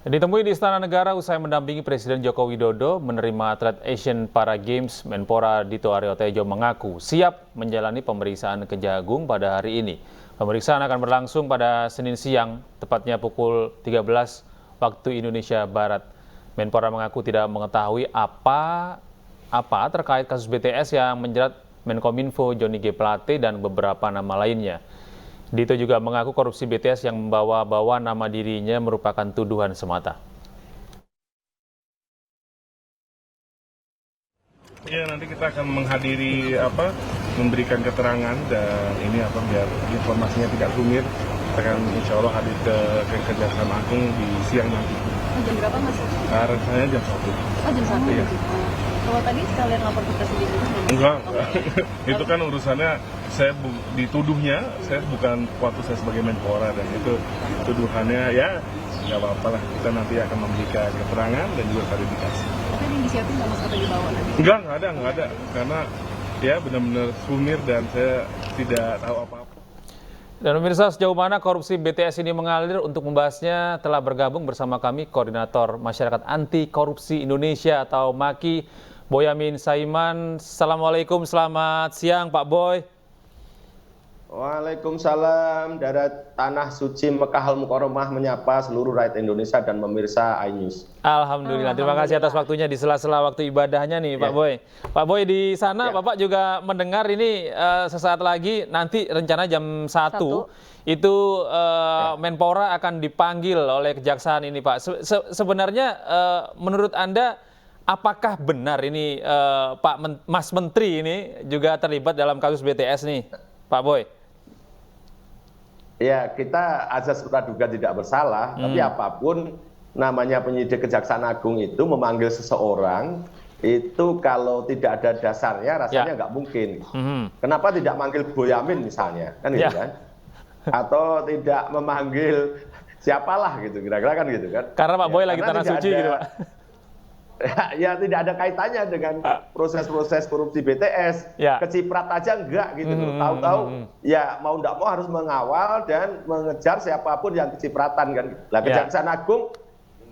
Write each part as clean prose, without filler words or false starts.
Ditemui di Istana Negara usai mendampingi Presiden Joko Widodo menerima atlet Asian Para Games, Menpora Dito Aryo Tejo mengaku siap menjalani pemeriksaan Kejagung pada hari ini. Pemeriksaan akan berlangsung pada Senin siang, tepatnya pukul 13 waktu Indonesia Barat. Menpora mengaku tidak mengetahui apa terkait kasus BTS yang menjerat Menkominfo Johnny G. Plate dan beberapa nama lainnya. Dito juga mengaku korupsi BTS yang membawa-bawa nama dirinya merupakan tuduhan semata. Ya, nanti kita akan menghadiri memberikan keterangan dan ini biar informasinya tidak sumir. Kita akan insya Allah hadir ke Kejaksaan Agung di siang nanti. Jam berapa Mas? Rencananya jam 1. Oh jam 1? Iya. Kalau tadi sekalian lapor ke Presiden juga? Enggak. Itu kan urusannya saya dituduhnya, saya bukan waktu saya sebagai Menpora dan itu tuduhannya ya nggak apa-apa lah. Kita nanti akan memberikan keterangan dan juga klarifikasi. Tapi ini disiapin nggak Mas atau dibawa nanti? Enggak ada. Karena ya benar-benar sumir dan saya tidak tahu apa-apa. Dan pemirsa, sejauh mana korupsi BTS ini mengalir? Untuk membahasnya telah bergabung bersama kami Koordinator Masyarakat Anti Korupsi Indonesia atau MAKI, Boyamin Saiman. Assalamualaikum, selamat siang Pak Boy. Waalaikumsalam, dari tanah suci Mekah Al-Mukarramah menyapa seluruh rakyat Indonesia dan pemirsa iNews. Alhamdulillah, terima kasih atas waktunya di sela-sela waktu ibadahnya nih Pak Boy. Pak Boy di sana Bapak juga mendengar ini sesaat lagi nanti rencana jam 1 itu Menpora akan dipanggil oleh Kejaksaan ini Pak. Sebenarnya menurut Anda apakah benar ini Mas Menteri ini juga terlibat dalam kasus BTS nih Pak Boy? Ya, kita azas praduga tidak bersalah, tapi apapun namanya penyidik Kejaksaan Agung itu memanggil seseorang, itu kalau tidak ada dasarnya rasanya nggak mungkin. Kenapa tidak manggil Boyamin misalnya, kan gitu kan? Atau tidak memanggil siapalah gitu, kira-kira kan gitu kan? Karena Pak Boy lagi tanah suci gitu Pak. Ya tidak ada kaitannya dengan proses-proses korupsi BTS, keciprat aja enggak gitu loh. Tahu-tahu ya mau enggak mau harus mengawal dan mengejar siapapun yang kecipratan kan. Lah Kejaksaan Agung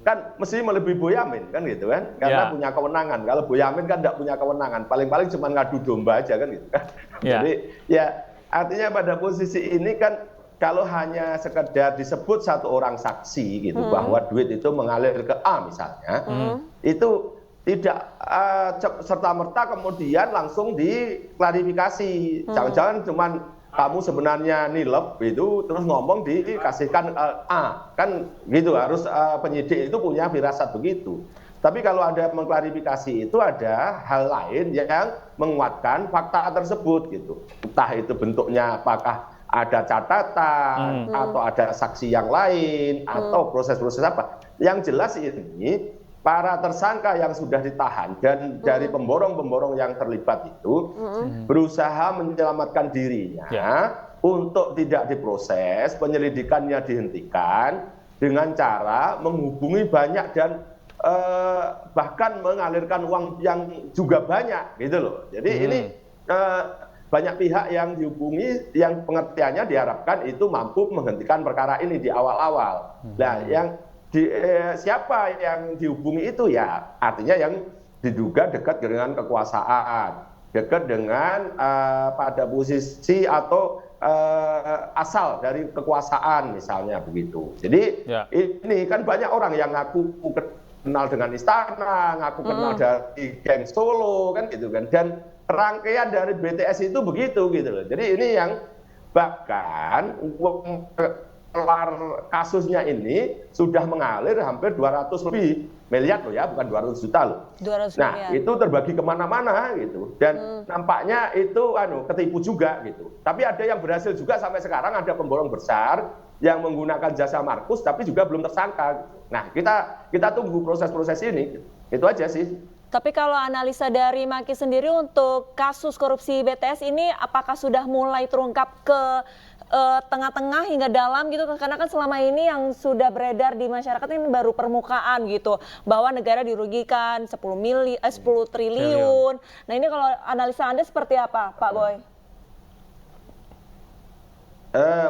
kan mesti melebihi Boyamin kan gitu kan, karena punya kewenangan. Kalau Boyamin kan enggak punya kewenangan, paling-paling cuma ngadu domba aja kan gitu kan. Jadi ya artinya pada posisi ini kan kalau hanya sekedar disebut satu orang saksi gitu bahwa duit itu mengalir ke A misalnya, itu tidak serta-merta kemudian langsung diklarifikasi. Jangan-jangan cuman kamu sebenarnya nilep itu terus ngomong dikasihkan A, kan gitu, harus penyidik itu punya firasat begitu. Tapi kalau ada mengklarifikasi itu ada hal lain yang menguatkan fakta tersebut gitu. Entah itu bentuknya apakah ada catatan atau ada saksi yang lain atau proses-proses apa. Yang jelas ini para tersangka yang sudah ditahan dan dari pemborong-pemborong yang terlibat itu berusaha menyelamatkan dirinya untuk tidak diproses, penyelidikannya dihentikan dengan cara menghubungi banyak dan bahkan mengalirkan uang yang juga banyak gitu loh. Jadi ini banyak pihak yang dihubungi yang pengertiannya diharapkan itu mampu menghentikan perkara ini di awal-awal. Nah, siapa yang dihubungi itu ya artinya yang diduga dekat dengan kekuasaan, dekat dengan pada posisi atau asal dari kekuasaan misalnya begitu. Jadi ini kan banyak orang yang ngaku kenal dengan istana, ngaku kenal dari geng Solo kan gitu kan, dan rangkaian dari BTS itu begitu gitu loh. Jadi ini yang bahkan kelar kasusnya ini sudah mengalir hampir 200 lebih miliar loh ya, bukan 200 juta loh. 200 nah miliar. Itu terbagi kemana-mana gitu, dan nampaknya itu ketipu juga gitu. Tapi ada yang berhasil juga sampai sekarang, ada pemborong besar yang menggunakan jasa Markus tapi juga belum tersangka. Nah kita tunggu proses-proses ini, itu aja sih. Tapi kalau analisa dari MAKI sendiri untuk kasus korupsi BTS ini apakah sudah mulai terungkap ke tengah-tengah hingga dalam gitu? Karena kan selama ini yang sudah beredar di masyarakat ini baru permukaan gitu, bahwa negara dirugikan 10 triliun. Nah ini kalau analisa Anda seperti apa Pak Boy?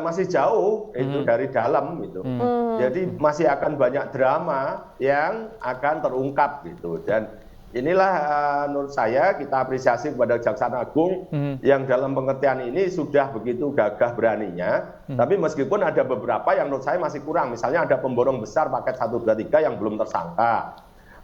masih jauh itu dari dalam gitu. Jadi masih akan banyak drama yang akan terungkap gitu. Dan inilah menurut saya kita apresiasi kepada Kejaksaan Agung yang dalam pengertian ini sudah begitu gagah beraninya. Tapi meskipun ada beberapa yang menurut saya masih kurang. Misalnya ada pemborong besar paket 1, 2, 3 yang belum tersangka.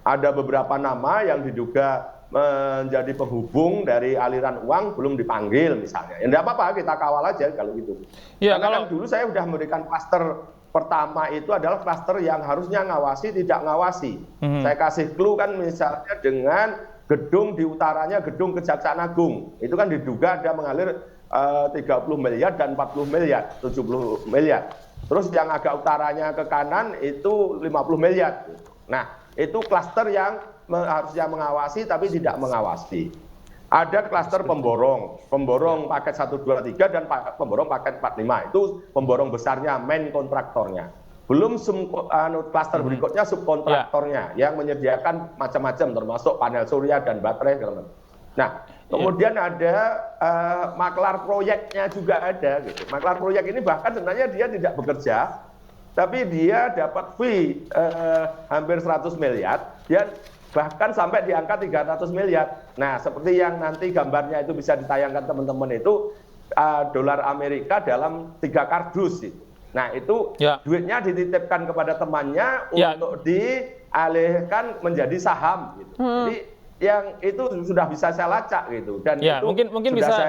Ada beberapa nama yang diduga menjadi penghubung dari aliran uang belum dipanggil misalnya. Ya enggak apa-apa, kita kawal aja kalau gitu. Ya, Karena kan dulu saya sudah memberikan klaster pertama itu adalah klaster yang harusnya ngawasi tidak ngawasi. Saya kasih clue kan misalnya dengan gedung di utaranya gedung Kejaksaan Agung. Itu kan diduga ada mengalir 30 miliar dan 40 miliar, 70 miliar. Terus yang agak utaranya ke kanan itu 50 miliar. Nah, itu klaster yang harusnya mengawasi tapi tidak mengawasi. Ada klaster pemborong paket 1, 2, 3 dan pemborong paket 4, 5. Itu pemborong besarnya, main kontraktornya. Belum klaster berikutnya subkontraktornya yang menyediakan macam-macam termasuk panel surya dan baterai. Nah, kemudian ada maklar proyeknya juga ada gitu. Maklar proyek ini bahkan sebenarnya dia tidak bekerja, tapi dia dapat fee hampir 100 miliar dan bahkan sampai di angka 300 miliar. Nah, seperti yang nanti gambarnya itu bisa ditayangkan teman-teman itu dolar Amerika dalam 3 kardus itu. Nah, itu duitnya dititipkan kepada temannya untuk dialihkan menjadi saham gitu. Jadi yang itu sudah bisa saya lacak gitu. Dan ya, itu mungkin bisa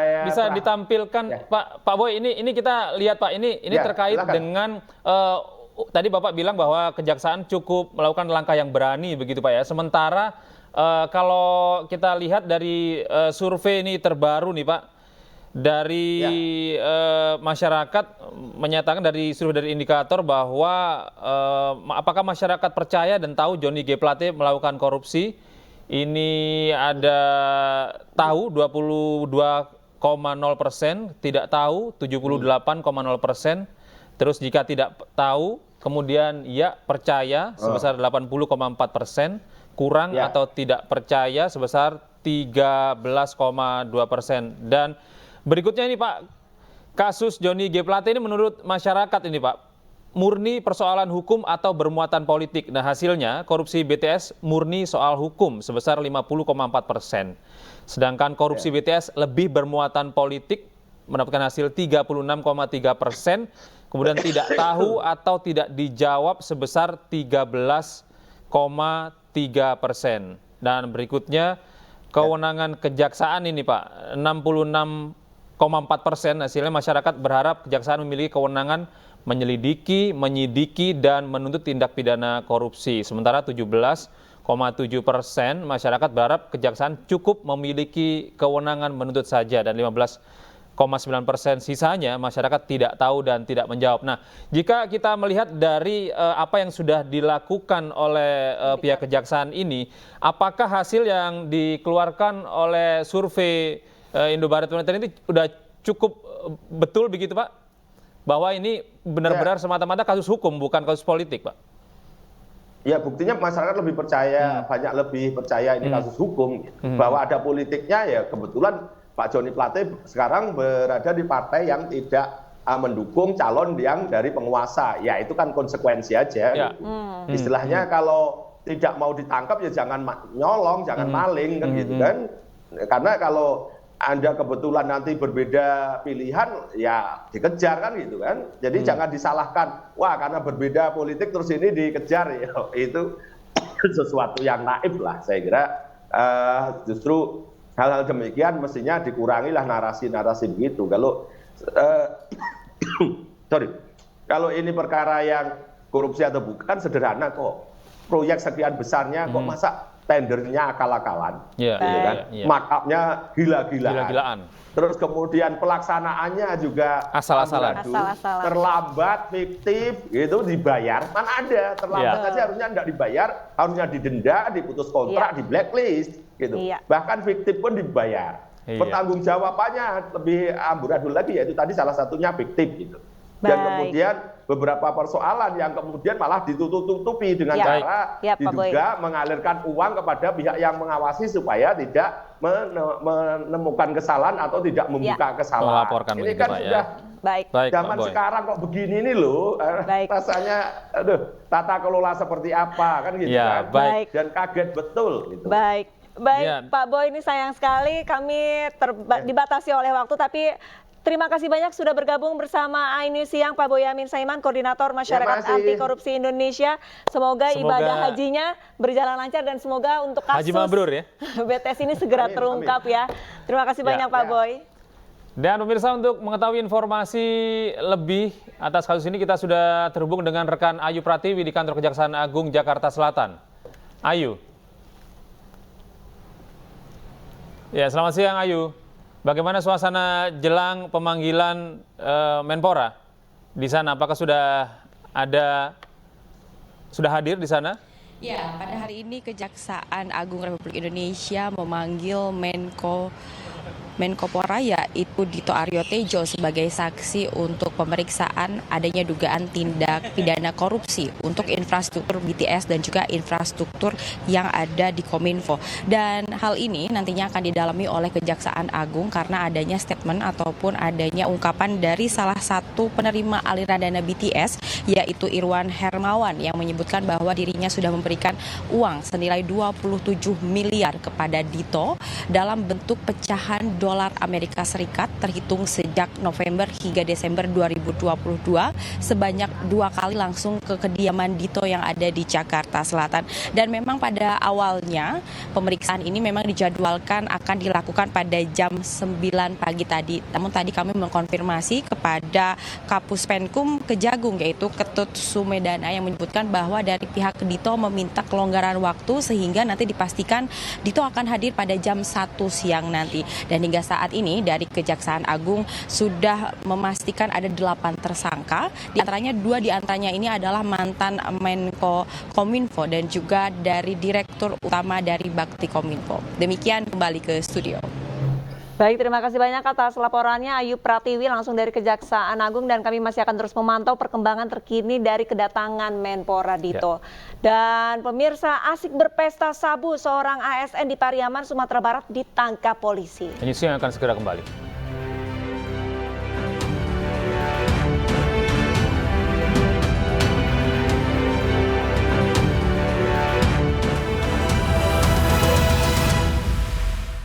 ditampilkan Pak Boy, ini kita lihat Pak, ini terkait silakan. Dengan tadi Bapak bilang bahwa Kejaksaan cukup melakukan langkah yang berani begitu Pak ya. Sementara kalau kita lihat dari survei ini terbaru nih Pak, dari masyarakat menyatakan dari survei dari indikator bahwa apakah masyarakat percaya dan tahu Johnny G. Plate melakukan korupsi. Ini ada tahu 22,0%, tidak tahu 78,0%. Terus jika tidak tahu, kemudian ya percaya sebesar 80,4%, kurang atau tidak percaya sebesar 13,2%. Dan berikutnya ini Pak, kasus Johnny G. Plate ini menurut masyarakat ini Pak, murni persoalan hukum atau bermuatan politik. Nah hasilnya korupsi BTS murni soal hukum sebesar 50,4%. Sedangkan korupsi BTS lebih bermuatan politik mendapatkan hasil 36,3%. Kemudian tidak tahu atau tidak dijawab sebesar 13,3%. Dan berikutnya kewenangan kejaksaan ini Pak, 66,4% hasilnya masyarakat berharap kejaksaan memiliki kewenangan menyelidiki, menyidiki, dan menuntut tindak pidana korupsi. Sementara 17,7% masyarakat berharap kejaksaan cukup memiliki kewenangan menuntut saja, dan 15,9% sisanya masyarakat tidak tahu dan tidak menjawab. Nah, jika kita melihat dari apa yang sudah dilakukan oleh pihak kejaksaan ini, apakah hasil yang dikeluarkan oleh survei Indobaret Monitor ini sudah cukup betul begitu Pak? Bahwa ini benar-benar semata-mata kasus hukum, bukan kasus politik Pak? Ya, buktinya masyarakat lebih percaya, banyak lebih percaya ini kasus hukum. Bahwa ada politiknya, ya kebetulan Pak Johnny Plate sekarang berada di partai yang tidak mendukung calon yang dari penguasa. Ya itu kan konsekuensi aja. Gitu. Istilahnya kalau tidak mau ditangkap ya jangan nyolong, jangan maling kan gitu kan. Karena kalau Anda kebetulan nanti berbeda pilihan ya dikejar kan gitu kan. Jadi jangan disalahkan. Wah karena berbeda politik terus ini dikejar ya. Itu sesuatu yang naif lah saya kira. Justru hal-hal demikian mestinya dikurangilah narasi-narasi begitu. Kalau kalau ini perkara yang korupsi atau bukan sederhana kok. Proyek sekian besarnya kok masa tendernya akal-akalan, markupnya gila-gilaan. Terus kemudian pelaksanaannya juga asal-asalan, terlambat, fiktif, itu dibayar. Mana ada terlambat aja harusnya tidak dibayar, harusnya didenda, diputus kontrak, di blacklist, gitu. Bahkan fiktif pun dibayar. Pertanggungjawabannya lebih amburadul lagi, yaitu tadi salah satunya fiktif, gitu. Dan kemudian beberapa persoalan yang kemudian malah ditutup-tutupi dengan cara diduga mengalirkan uang kepada pihak yang mengawasi supaya tidak menemukan kesalahan atau tidak membuka kesalahan. Melaporkan ini begitu, kan Pak, sudah Baik, zaman sekarang kok begini nih loh, rasanya tata kelola seperti apa kan gitu kan. Dan kaget betul gitu. Baik, Pak Boy, ini sayang sekali kami dibatasi oleh waktu, tapi terima kasih banyak sudah bergabung bersama iNews Siang, Pak Boyamin Saiman, Koordinator Masyarakat Anti Korupsi Indonesia. Semoga ibadah hajinya berjalan lancar dan semoga untuk kasus Haji mabrur ya. BTS ini segera terungkap ya. Terima kasih banyak Pak Boy. Dan pemirsa, untuk mengetahui informasi lebih atas kasus ini kita sudah terhubung dengan rekan Ayu Pratiwi di kantor Kejaksaan Agung Jakarta Selatan. Ayu. Ya, selamat siang Ayu. Bagaimana suasana jelang pemanggilan Menpora di sana? Apakah sudah hadir di sana? Ya, pada hari ini Kejaksaan Agung Republik Indonesia memanggil Menpora yaitu Dito Aryo Tejo sebagai saksi untuk pemeriksaan adanya dugaan tindak pidana korupsi untuk infrastruktur BTS dan juga infrastruktur yang ada di Kominfo. Dan hal ini nantinya akan didalami oleh Kejaksaan Agung karena adanya statement ataupun adanya ungkapan dari salah satu penerima aliran dana BTS yaitu Irwan Hermawan yang menyebutkan bahwa dirinya sudah memberikan uang senilai 27 miliar kepada Dito dalam bentuk pecahan dolar Amerika Serikat terhitung sejak November hingga Desember 2022 sebanyak 2 kali langsung ke kediaman Dito yang ada di Jakarta Selatan. Dan memang pada awalnya pemeriksaan ini memang dijadwalkan akan dilakukan pada jam 9 pagi tadi. Namun tadi kami mengkonfirmasi kepada Kapus Penkum Kejagung yaitu Ketut Sumedana yang menyebutkan bahwa dari pihak Dito meminta kelonggaran waktu sehingga nanti dipastikan Dito akan hadir pada jam 1 siang nanti. Dan hingga saat ini dari Kejaksaan Agung sudah memastikan ada 8 tersangka. Di antaranya 2 diantaranya ini adalah mantan Menko Kominfo dan juga dari Direktur Utama dari Bakti Kominfo. Demikian kembali ke studio. Baik, terima kasih banyak atas laporannya Ayu Pratiwi langsung dari Kejaksaan Agung, dan kami masih akan terus memantau perkembangan terkini dari kedatangan Menpora Dito. Dan pemirsa, asik berpesta sabu seorang ASN di Pariaman, Sumatera Barat ditangkap polisi. Ini akan segera kembali.